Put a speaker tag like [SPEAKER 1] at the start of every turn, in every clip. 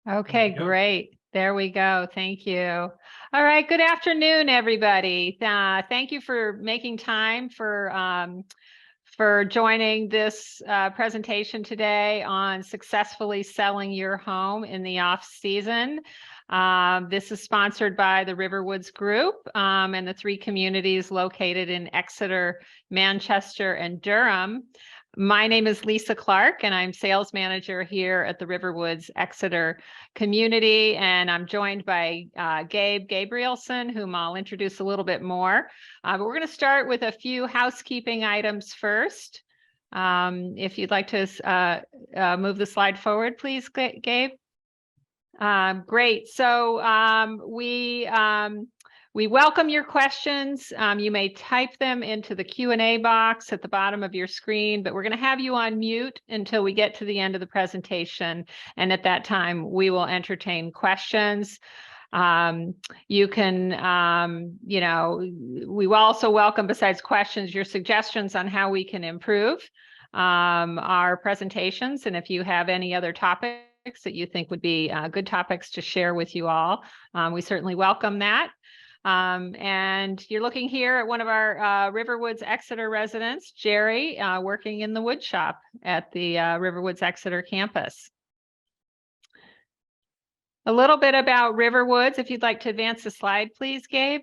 [SPEAKER 1] Okay, great. There we go. Thank you. All right. Good afternoon, everybody. Thank you for making time for joining this presentation today on successfully selling your home in the off season. This is sponsored by the Riverwoods Group and the 3 communities located in Exeter, Manchester, and Durham. My name is Lisa Clark, and I'm sales manager here at the Riverwoods Exeter community. And I'm joined by Gabe Gabrielson, whom I'll introduce a little bit more. But we're going to start with a few housekeeping items first. If you'd like to move the slide forward, please, Gabe. Great. So we welcome your questions. You may type them into the Q&A box at the bottom of your screen, but we're going to have you on mute until we get to the end of the presentation. And at that time, we will entertain questions. You can, we will also welcome, besides questions, your suggestions on how we can improve our presentations. And if you have any other topics that you think would be good topics to share with you all, we certainly welcome that. And you're looking here at one of our Riverwoods Exeter residents, Jerry, working in the wood shop at the Riverwoods Exeter campus. A little bit about Riverwoods, if you'd like to advance the slide, please, Gabe.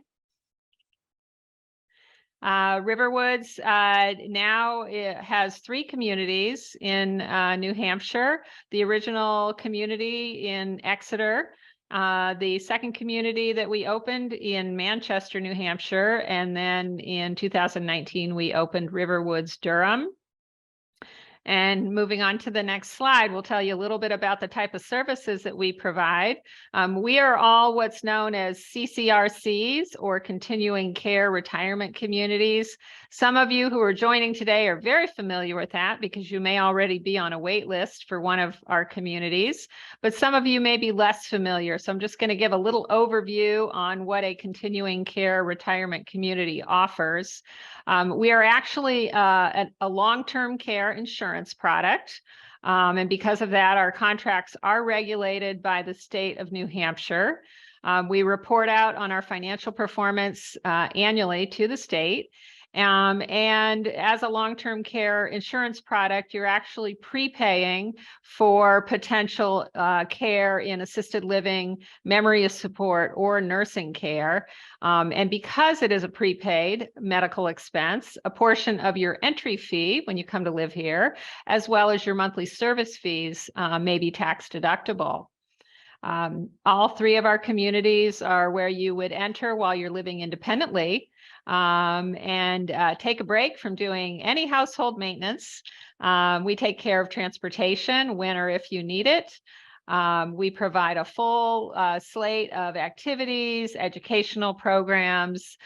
[SPEAKER 1] Riverwoods now has 3 communities in New Hampshire. The original community in Exeter, the second community that we opened in Manchester, New Hampshire, and then in 2019 we opened Riverwoods Durham. And moving on to the next slide, we'll tell you a little bit about the type of services that we provide. We are all what's known as CCRCs, or continuing care retirement communities. Some of you who are joining today are very familiar with that because you may already be on a wait list for one of our communities, but some of you may be less familiar. So I'm just going to give a little overview on what a continuing care retirement community offers. We are actually a long-term care insurance product. And because of that, our contracts are regulated by the state of New Hampshire. We report out on our financial performance annually to the state. And as a long-term care insurance product, you're actually prepaying for potential care in assisted living, memory support, or nursing care. And because it is a prepaid medical expense, a portion of your entry fee when you come to live here, as well as your monthly service fees, may be tax deductible. All 3 of our communities are where you would enter while you're living independently. And take a break from doing any household maintenance. We take care of transportation when or if you need it. We provide a full slate of activities, educational programs,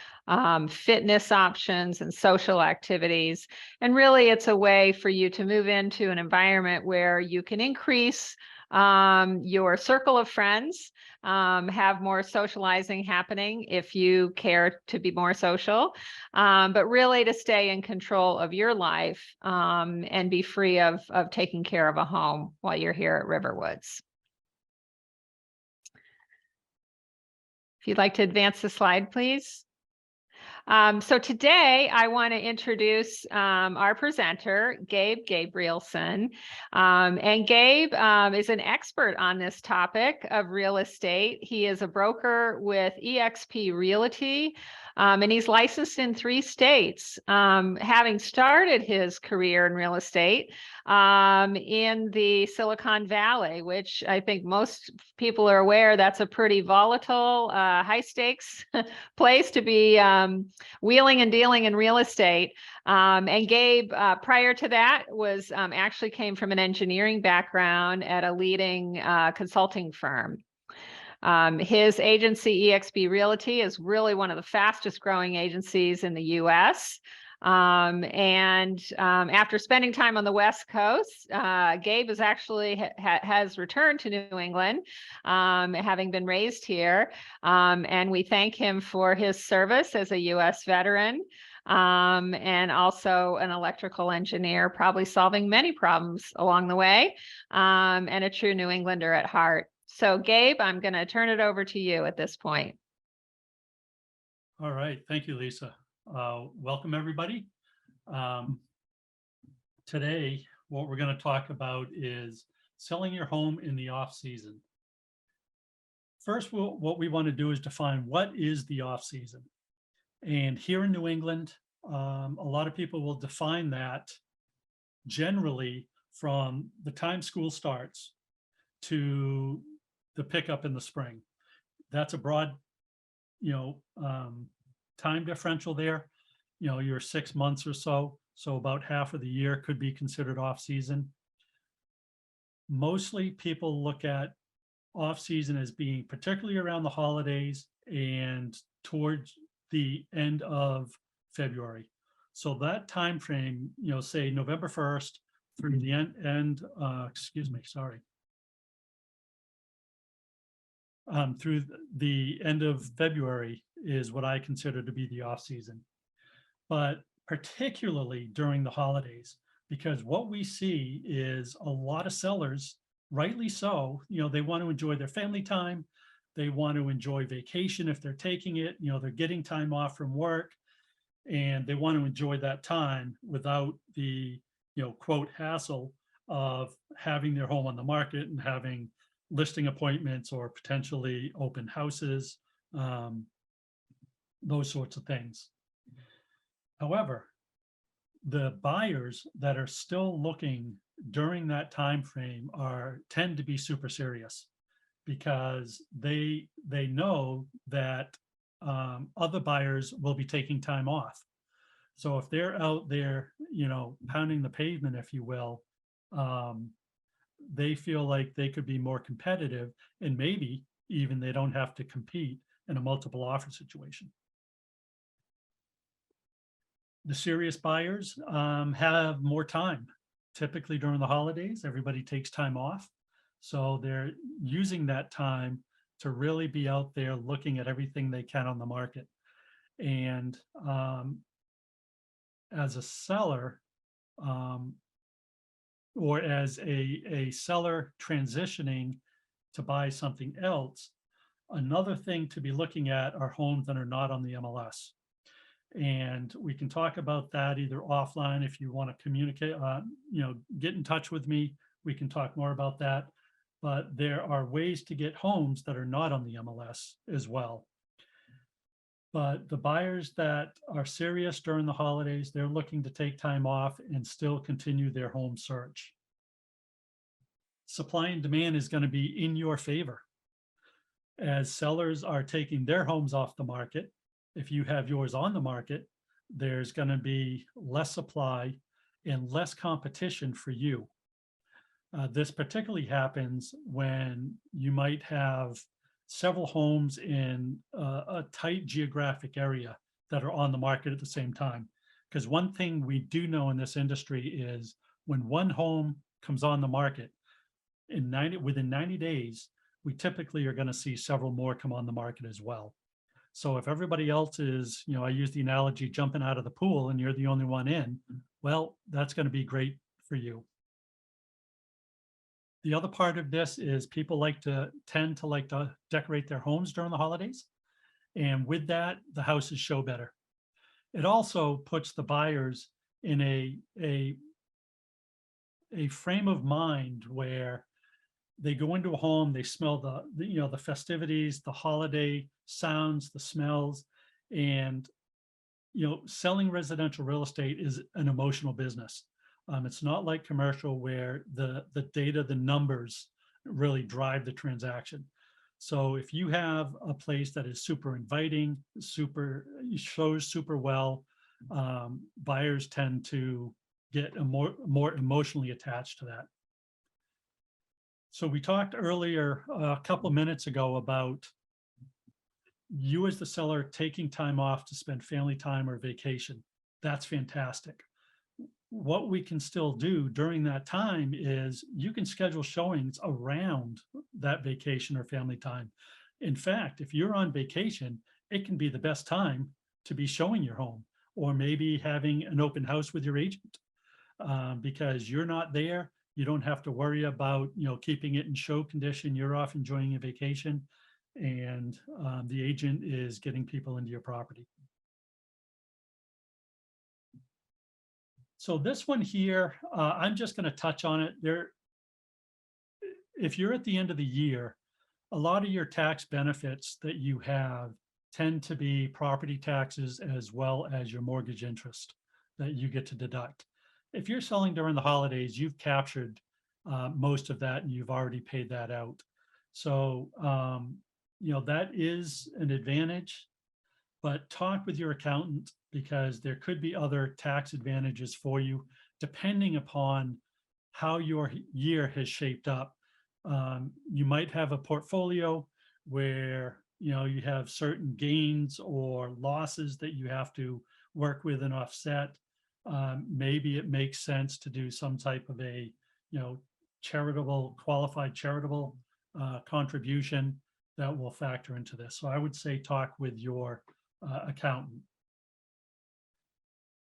[SPEAKER 1] fitness options, and social activities. And really, it's a way for you to move into an environment where you can increase your circle of friends, have more socializing happening if you care to be more social, but really to stay in control of your life and be free of taking care of a home while you're here at Riverwoods. If you'd like to advance the slide, please. So today I want to introduce our presenter, Gabe Gabrielson. And Gabe is an expert on this topic of real estate. He is a broker with eXp Realty, and he's licensed in 3 states, having started his career in real estate in the Silicon Valley, which I think most people are aware that's a pretty volatile, high stakes place to be wheeling and dealing in real estate. And Gabe, prior to that, was actually came from an engineering background at a leading consulting firm. His agency, eXp Realty, is really one of the fastest growing agencies in the US. After spending time on the West Coast, Gabe is actually has returned to New England, having been raised here. And we thank him for his service as a US veteran, and also an electrical engineer, probably solving many problems along the way, and a true New Englander at heart. So Gabe, I'm going to turn it over to you at this point.
[SPEAKER 2] All right, thank you, Lisa. Welcome, everybody. Today, what we're going to talk about is selling your home in the off season. First, what we want to do is define what is the off season. And here in New England, a lot of people will define that generally from the time school starts to the pickup in the spring. That's a broad, time differential there. You're 6 months or so. So about half of the year could be considered off season. Mostly people look at off season as being particularly around the holidays and towards the end of February. So that time frame, say November 1st through the through the end of February is what I consider to be the off season. But particularly during the holidays, because what we see is a lot of sellers, rightly so, they want to enjoy their family time. They want to enjoy vacation if they're taking it, they're getting time off from work, and they want to enjoy that time without the, quote, hassle of having their home on the market and having listing appointments or potentially open houses, those sorts of things. However, the buyers that are still looking during that time frame tend to be super serious, because they know that other buyers will be taking time off. So if they're out there, pounding the pavement, if you will, they feel like they could be more competitive, and maybe even they don't have to compete in a multiple offer situation. The serious buyers have more time. Typically during the holidays, everybody takes time off. So they're using that time to really be out there looking at everything they can on the market. And as a seller, or as a seller transitioning to buy something else, another thing to be looking at are homes that are not on the MLS. And we can talk about that either offline if you want to communicate, get in touch with me. We can talk more about that. But there are ways to get homes that are not on the MLS as well. But the buyers that are serious during the holidays, they're looking to take time off and still continue their home search. Supply and demand is going to be in your favor. As sellers are taking their homes off the market, if you have yours on the market, there's going to be less supply and less competition for you. This particularly happens when you might have several homes in a tight geographic area that are on the market at the same time. Because one thing we do know in this industry is when one home comes on the market, within 90 days, we typically are going to see several more come on the market as well. So if everybody else is, I use the analogy jumping out of the pool and you're the only one in, well, that's going to be great for you. The other part of this is people tend to decorate their homes during the holidays. And with that, the houses show better. It also puts the buyers in a frame of mind where they go into a home, they smell the festivities, the holiday sounds, the smells, and selling residential real estate is an emotional business. It's not like commercial where the data, the numbers really drive the transaction. So if you have a place that is super inviting, shows super well, buyers tend to get more emotionally attached to that. So we talked earlier, a couple of minutes ago, about you as the seller taking time off to spend family time or vacation. That's fantastic. What we can still do during that time is you can schedule showings around that vacation or family time. In fact, if you're on vacation, it can be the best time to be showing your home, or maybe having an open house with your agent, because you're not there. You don't have to worry about, keeping it in show condition. You're off enjoying a vacation, and the agent is getting people into your property. So this one here, I'm just going to touch on it. If you're at the end of the year, a lot of your tax benefits that you have tend to be property taxes as well as your mortgage interest that you get to deduct. If you're selling during the holidays, you've captured most of that and you've already paid that out. So, that is an advantage, but talk with your accountant because there could be other tax advantages for you depending upon how your year has shaped up. You might have a portfolio where you have certain gains or losses that you have to work with and offset. Maybe it makes sense to do some type of a qualified charitable contribution that will factor into this. So I would say talk with your accountant.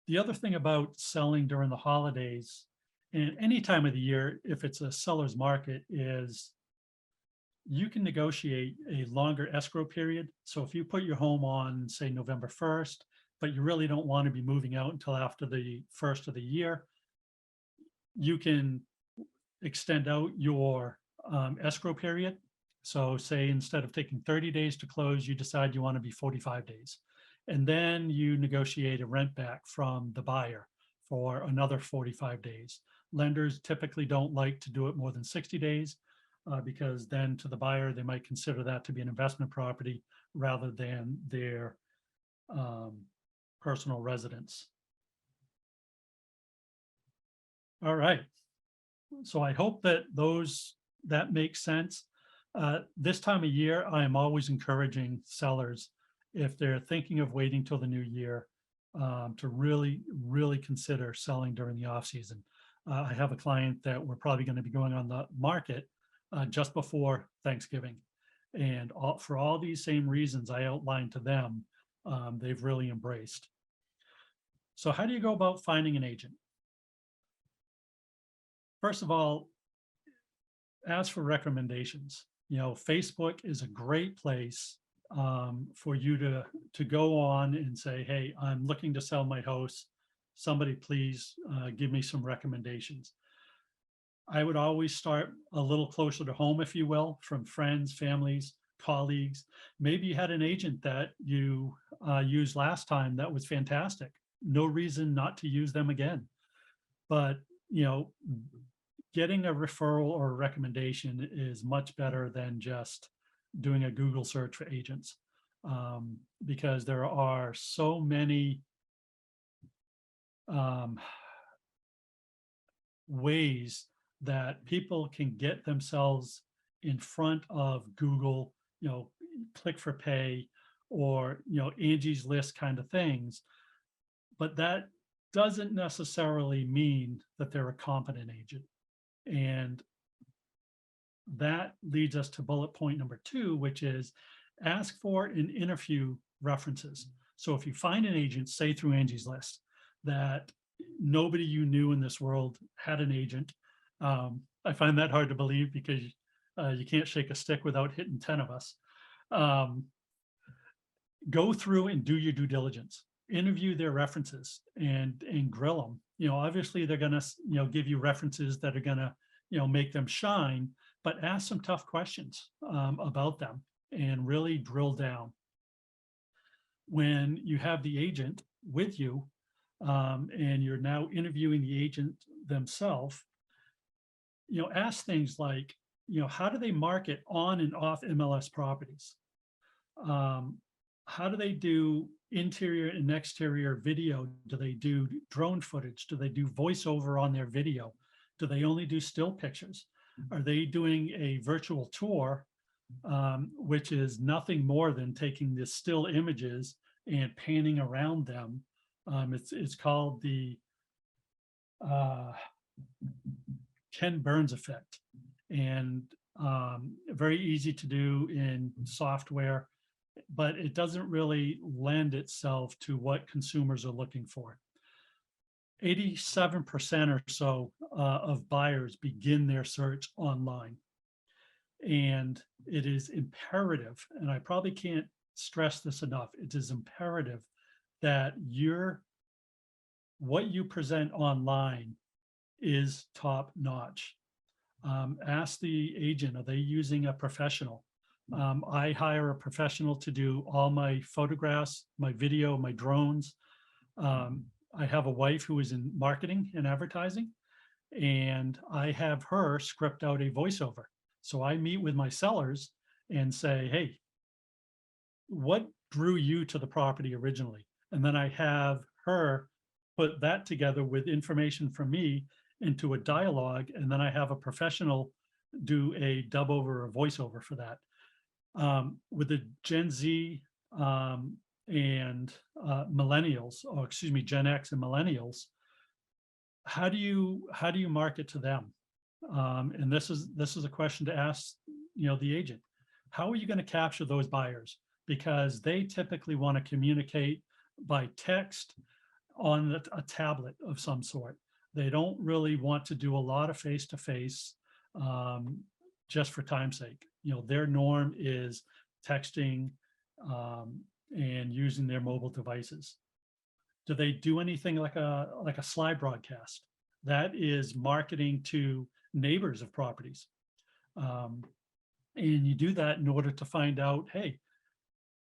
[SPEAKER 2] The other thing about selling during the holidays and any time of the year, if it's a seller's market, is you can negotiate a longer escrow period. So if you put your home on, say, November 1st, but you really don't want to be moving out until after the first of the year, you can extend out your escrow period. So say instead of taking 30 days to close, you decide you want to be 45 days. And then you negotiate a rent back from the buyer for another 45 days. Lenders typically don't like to do it more than 60 days because then to the buyer, they might consider that to be an investment property rather than their personal residence. All right. So I hope that that makes sense. This time of year, I am always encouraging sellers, if they're thinking of waiting till the new year, to really, really consider selling during the off season. I have a client that we're probably going to be going on the market just before Thanksgiving. And for all these same reasons I outlined to them, they've really embraced. So how do you go about finding an agent? First of all, ask for recommendations. Facebook is a great place for you to go on and say, hey, I'm looking to sell my house. Somebody please give me some recommendations. I would always start a little closer to home, if you will, from friends, families, colleagues. Maybe you had an agent that you used last time that was fantastic. No reason not to use them again. But, getting a referral or a recommendation is much better than just doing a Google search for agents, because there are so many ways that people can get themselves in front of Google, click for pay or, Angie's List kind of things. But that doesn't necessarily mean that they're a competent agent. And that leads us to bullet point number 2, which is ask for and interview references. So if you find an agent, say through Angie's List, that nobody you knew in this world had an agent, I find that hard to believe because you can't shake a stick without hitting 10 of us. Go through and do your due diligence. Interview their references and grill them. Obviously they're going to, give you references that are going to, make them shine, but ask some tough questions about them and really drill down. When you have the agent with you and you're now interviewing the agent themselves, ask things like, how do they market on and off MLS properties? How do they do interior and exterior video? Do they do drone footage? Do they do voiceover on their video? Do they only do still pictures? Are they doing a virtual tour, which is nothing more than taking the still images and panning around them? It's called the Ken Burns effect, and very easy to do in software, but it doesn't really lend itself to what consumers are looking for. 87% or so of buyers begin their search online. And it is imperative, and I probably can't stress this enough, it is imperative that what you present online is top notch. Ask the agent, are they using a professional? I hire a professional to do all my photographs, my video, my drones. I have a wife who is in marketing and advertising, and I have her script out a voiceover. So I meet with my sellers and say, hey, what drew you to the property originally? And then I have her put that together with information from me into a dialogue. And then I have a professional do a dub over or voiceover for that. With the Gen Z and millennials, or excuse me, Gen X and millennials, how do you market to them? And this is a question to ask, the agent. How are you going to capture those buyers? Because they typically want to communicate by text on a tablet of some sort. They don't really want to do a lot of face-to-face just for time's sake. Their norm is texting and using their mobile devices. Do they do anything like a slide broadcast? That is marketing to neighbors of properties. And you do that in order to find out, hey,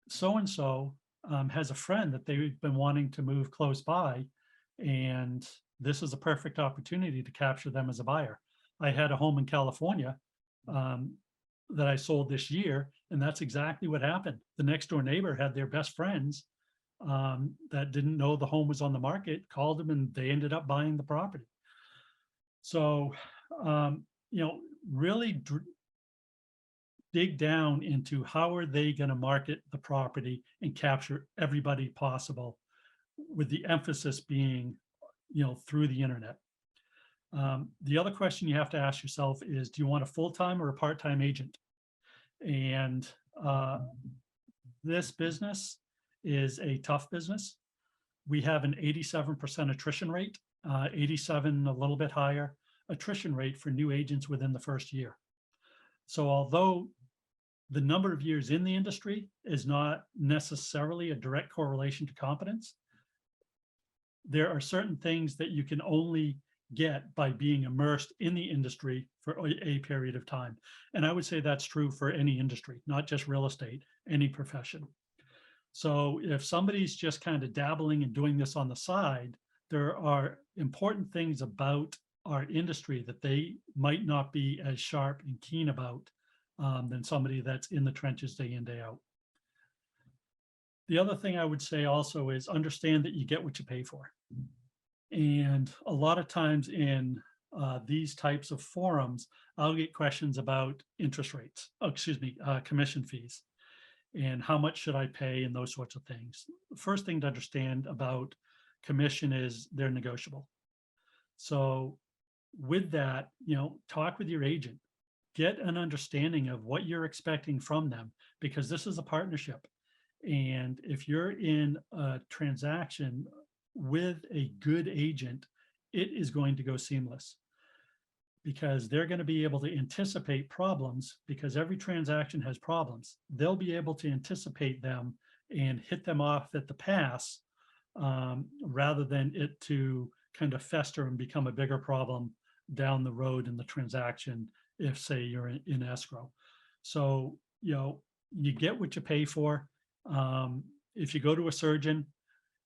[SPEAKER 2] so-and-so has a friend that they've been wanting to move close by, and this is a perfect opportunity to capture them as a buyer. I had a home in California that I sold this year, and that's exactly what happened. The next door neighbor had their best friends that didn't know the home was on the market, called them, and they ended up buying the property. So, really dig down into how are they going to market the property and capture everybody possible, with the emphasis being, through the internet. The other question you have to ask yourself is, do you want a full-time or a part-time agent? And this business is a tough business. We have an 87% attrition rate, 87, a little bit higher attrition rate for new agents within the first year. So although the number of years in the industry is not necessarily a direct correlation to competence, there are certain things that you can only get by being immersed in the industry for a period of time. And I would say that's true for any industry, not just real estate, any profession. So if somebody's just kind of dabbling and doing this on the side, there are important things about our industry that they might not be as sharp and keen about than somebody that's in the trenches day in, day out. The other thing I would say also is understand that you get what you pay for. And a lot of times in these types of forums, I'll get questions about interest rates, commission fees, and how much should I pay and those sorts of things. The first thing to understand about commission is they're negotiable. So with that, talk with your agent, get an understanding of what you're expecting from them, because this is a partnership. And if you're in a transaction with a good agent, it is going to go seamless, because they're going to be able to anticipate problems, because every transaction has problems. They'll be able to anticipate them and hit them off at the pass, rather than it to kind of fester and become a bigger problem down the road in the transaction if, say, you're in escrow. So, you get what you pay for. If you go to a surgeon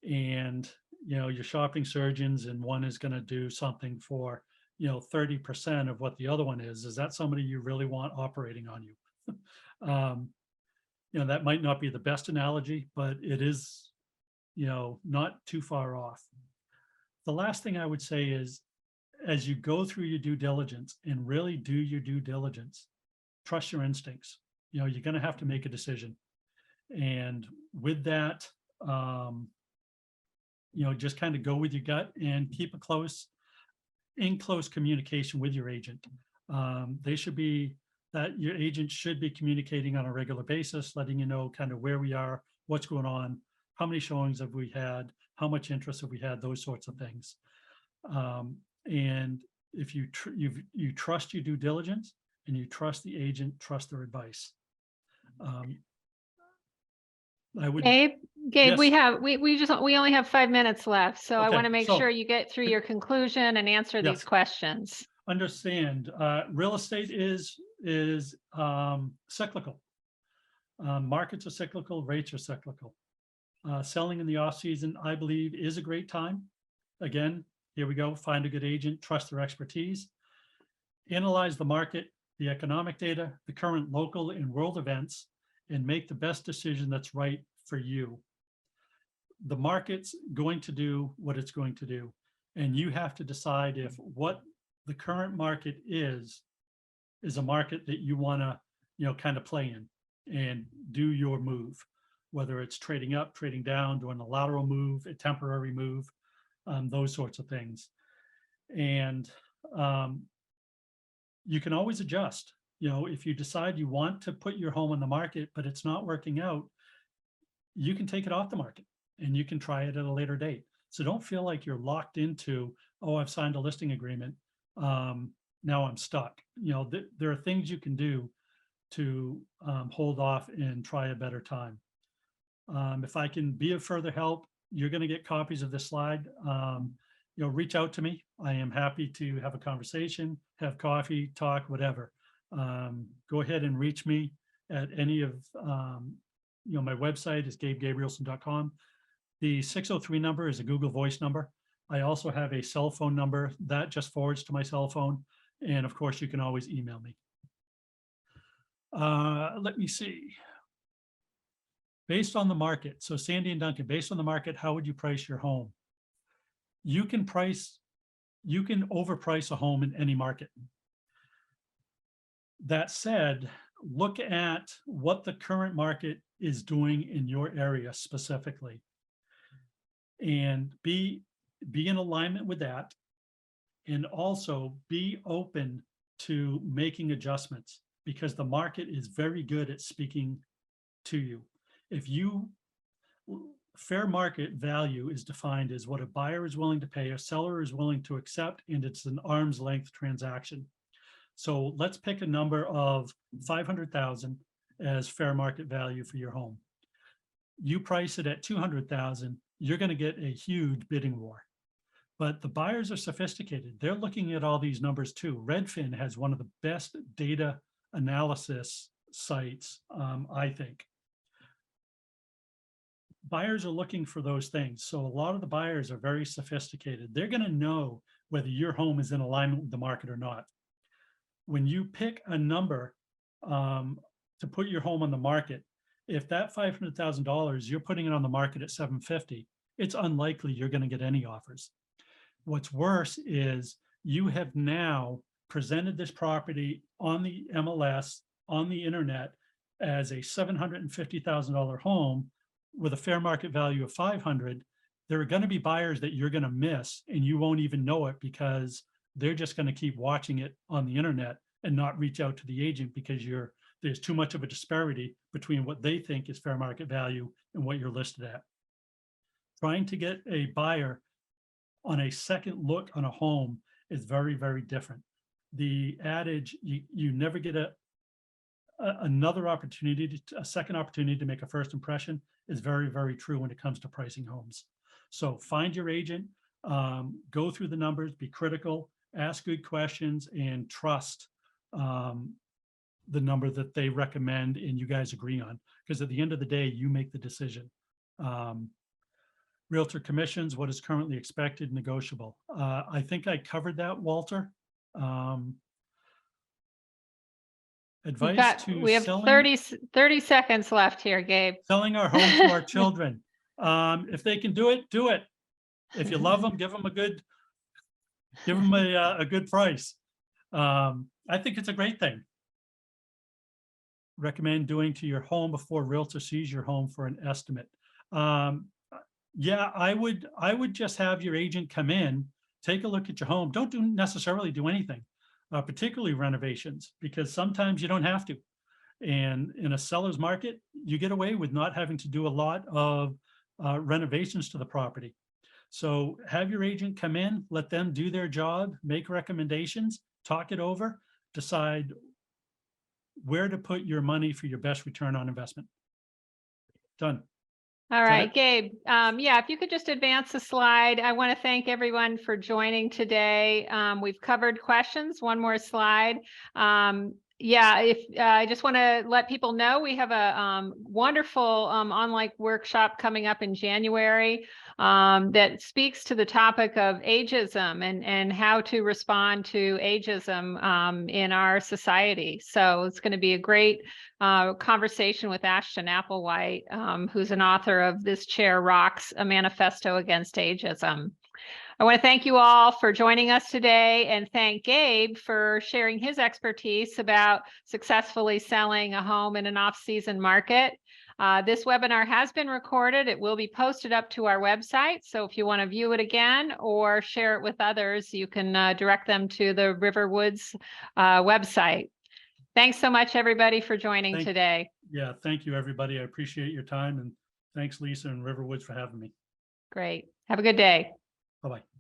[SPEAKER 2] and, you're shopping surgeons and one is going to do something for, 30% of what the other one is that somebody you really want operating on you? That might not be the best analogy, but it is, not too far off. The last thing I would say is, as you go through your due diligence and really do your due diligence, trust your instincts. You're going to have to make a decision. And with that, just kind of go with your gut and keep in close communication with your agent. Your agent should be communicating on a regular basis, letting you know kind of where we are, what's going on, how many showings have we had, how much interest have we had, those sorts of things. And if you trust your due diligence and you trust the agent, trust their advice. I would,
[SPEAKER 1] Gabe,
[SPEAKER 2] yes,
[SPEAKER 1] we only have 5 minutes left, so I
[SPEAKER 2] okay,
[SPEAKER 1] want to make
[SPEAKER 2] so
[SPEAKER 1] sure you get through your conclusion and answer these
[SPEAKER 2] yes.
[SPEAKER 1] questions.
[SPEAKER 2] Understand, real estate is cyclical. Markets are cyclical, rates are cyclical. Selling in the off season, I believe, is a great time. Again, here we go, find a good agent, trust their expertise, analyze the market, the economic data, the current local and world events, and make the best decision that's right for you. The market's going to do what it's going to do, and you have to decide if what the current market is a market that you want to, kind of play in and do your move, whether it's trading up, trading down, doing a lateral move, a temporary move, those sorts of things. And you can always adjust. If you decide you want to put your home on the market, but it's not working out, you can take it off the market and you can try it at a later date. So don't feel like you're locked into, oh, I've signed a listing agreement. Now I'm stuck. There are things you can do to hold off and try a better time. If I can be of further help, you're going to get copies of this slide. Reach out to me. I am happy to have a conversation, have coffee, talk, whatever. Go ahead and reach me at any of, my website is gabegabrielson.com. The 603 number is a Google Voice number. I also have a cell phone number that just forwards to my cell phone. And of course, you can always email me. Let me see. Based on the market, so Sandy and Duncan, based on the market, how would you price your home? You can overprice a home in any market. That said, look at what the current market is doing in your area specifically, and be in alignment with that, and also be open to making adjustments, because the market is very good at speaking to you. Fair market value is defined as what a buyer is willing to pay, a seller is willing to accept, and it's an arm's length transaction. So let's pick a number of 500,000 as fair market value for your home. You price it at 200,000, you're going to get a huge bidding war. But the buyers are sophisticated. They're looking at all these numbers too. Redfin has one of the best data analysis sites, I think. Buyers are looking for those things. So a lot of the buyers are very sophisticated. They're going to know whether your home is in alignment with the market or not. When you pick a number to put your home on the market, if that $500,000, you're putting it on the market at $750,000, it's unlikely you're going to get any offers. What's worse is you have now presented this property on the MLS, on the internet, as a $750,000 home with a fair market value of $500,000. There are going to be buyers that you're going to miss, and you won't even know it because they're just going to keep watching it on the internet and not reach out to the agent because there's too much of a disparity between what they think is fair market value and what you're listed at. Trying to get a buyer on a second look on a home is very, very different. The adage, you never get another opportunity, a second opportunity to make a first impression, is very, very true when it comes to pricing homes. So find your agent, go through the numbers, be critical, ask good questions, and trust the number that they recommend and you guys agree on. Because at the end of the day, you make the decision. Realtor commissions, what is currently expected, negotiable. I think I covered that, Walter. Advice to
[SPEAKER 1] We have
[SPEAKER 2] selling,
[SPEAKER 1] 30 seconds left here, Gabe.
[SPEAKER 2] selling our home to our children. If they can do it, do it. If you love them, give them a good price. I think it's a great thing. Recommend doing to your home before realtor sees your home for an estimate. Yeah, I would just have your agent come in, take a look at your home. Don't necessarily do anything, particularly renovations, because sometimes you don't have to. And in a seller's market, you get away with not having to do a lot of renovations to the property. So have your agent come in, let them do their job, make recommendations, talk it over, decide where to put your money for your best return on investment. Done.
[SPEAKER 1] All
[SPEAKER 2] that
[SPEAKER 1] right,
[SPEAKER 2] it?
[SPEAKER 1] Gabe. Yeah, if you could just advance the slide. I want to thank everyone for joining today. We've covered questions. One more slide. Yeah, if I just want to let people know we have a wonderful online workshop coming up in January that speaks to the topic of ageism and how to respond to ageism in our society. So it's going to be a great conversation with Ashton Applewhite, who's an author of This Chair Rocks, a Manifesto Against Ageism. I want to thank you all for joining us today and thank Gabe for sharing his expertise about successfully selling a home in an off-season market. This webinar has been recorded. It will be posted up to our website. So if you want to view it again or share it with others, you can direct them to the Riverwoods website. Thanks so much, everybody, for joining today.
[SPEAKER 2] Yeah, thank you, everybody. I appreciate your time, and thanks, Lisa and Riverwoods, for having me.
[SPEAKER 1] Great. Have a good day.
[SPEAKER 2] Bye-bye.